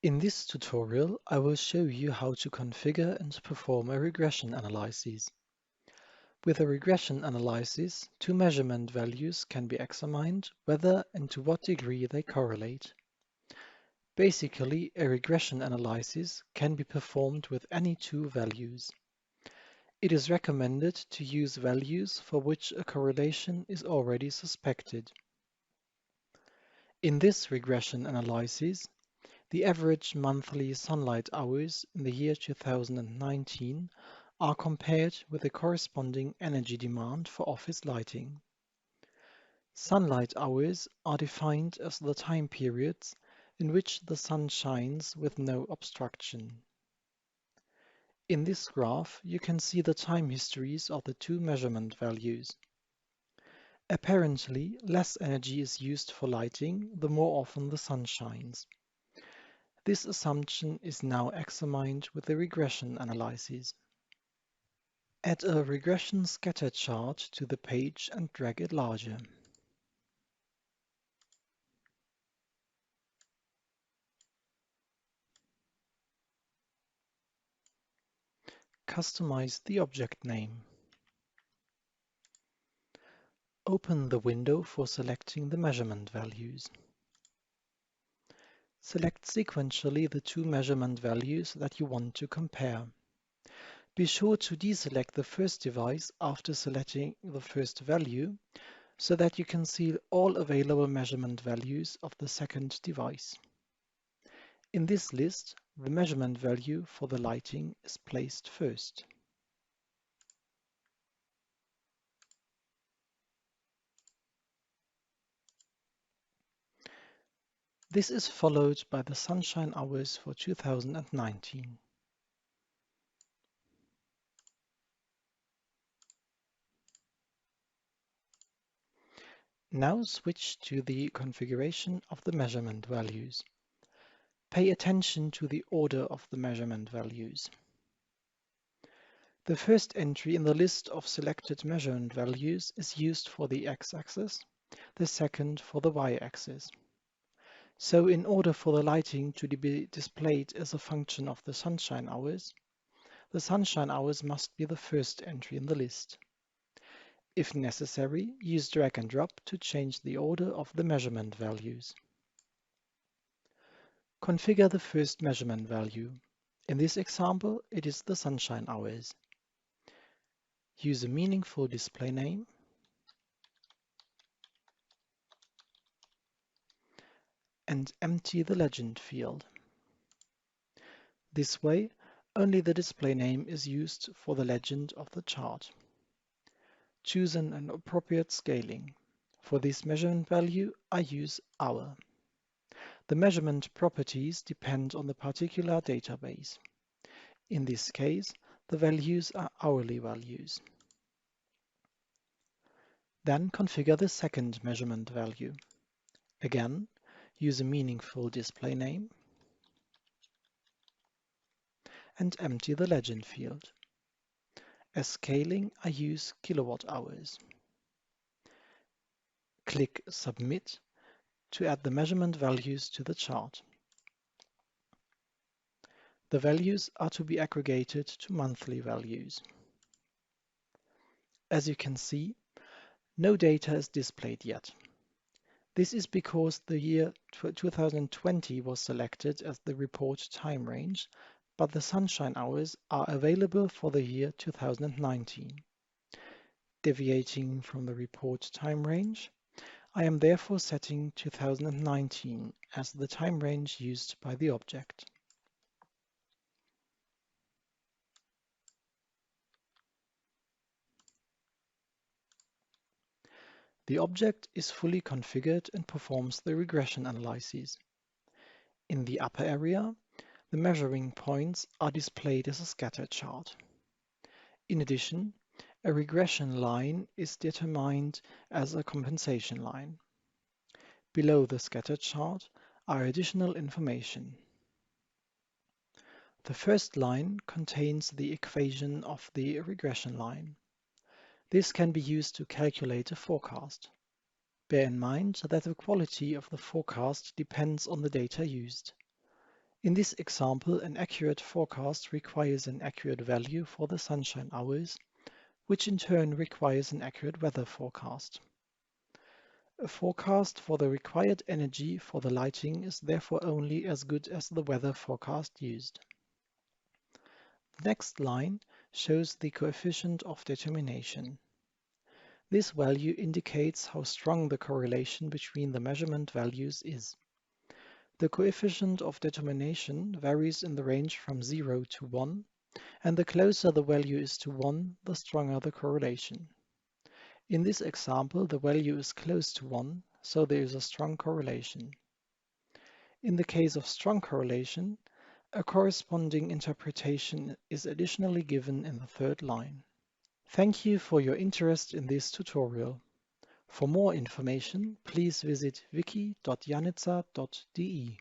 In this tutorial, I will show you how to configure and perform a regression analysis. With a regression analysis, two measurement values can be examined whether and to what degree they correlate. Basically, a regression analysis can be performed with any two values. It is recommended to use values for which a correlation is already suspected. In this regression analysis, the average monthly sunlight hours in the year 2019 are compared with the corresponding energy demand for office lighting. Sunlight hours are defined as the time periods in which the sun shines with no obstruction. In this graph, you can see the time histories of the two measurement values. Apparently, less energy is used for lighting the more often the sun shines. This assumption is now examined with the regression analysis. Add a regression scatter chart to the page and drag it larger. Customize the object name. Open the window for selecting the measurement values. Select sequentially the two measurement values that you want to compare. Be sure to deselect the first device after selecting the first value so that you can see all available measurement values of the second device. In this list, the measurement value for the lighting is placed first. This is followed by the sunshine hours for 2019. Now switch to the configuration of the measurement values. Pay attention to the order of the measurement values. The first entry in the list of selected measurement values is used for the x-axis, the second for the y-axis. So in order for the lighting to be displayed as a function of the sunshine hours must be the first entry in the list. If necessary, use drag and drop to change the order of the measurement values. Configure the first measurement value. In this example, it is the sunshine hours. Use a meaningful display name and empty the legend field. This way, only the display name is used for the legend of the chart. Choose an appropriate scaling. For this measurement value, I use hour. The measurement properties depend on the particular database. In this case, the values are hourly values. Then configure the second measurement value. Again, use a meaningful display name and empty the legend field. As scaling, I use kilowatt hours. Click Submit to add the measurement values to the chart. The values are to be aggregated to monthly values. As you can see, no data is displayed yet. This is because the year 2020 was selected as the report time range, but the sunshine hours are available for the year 2019. Deviating from the report time range, I am therefore setting 2019 as the time range used by the object. The object is fully configured and performs the regression analysis. In the upper area, the measuring points are displayed as a scatter chart. In addition, a regression line is determined as a compensation line. Below the scatter chart are additional information. The first line contains the equation of the regression line. This can be used to calculate a forecast. Bear in mind that the quality of the forecast depends on the data used. In this example, an accurate forecast requires an accurate value for the sunshine hours, which in turn requires an accurate weather forecast. A forecast for the required energy for the lighting is therefore only as good as the weather forecast used. The next line shows the coefficient of determination. This value indicates how strong the correlation between the measurement values is. The coefficient of determination varies in the range from 0 to 1, and the closer the value is to 1, the stronger the correlation. In this example, the value is close to 1, so there is a strong correlation. In the case of strong correlation, a corresponding interpretation is additionally given in the third line. Thank you for your interest in this tutorial. For more information, please visit wiki.janitza.de.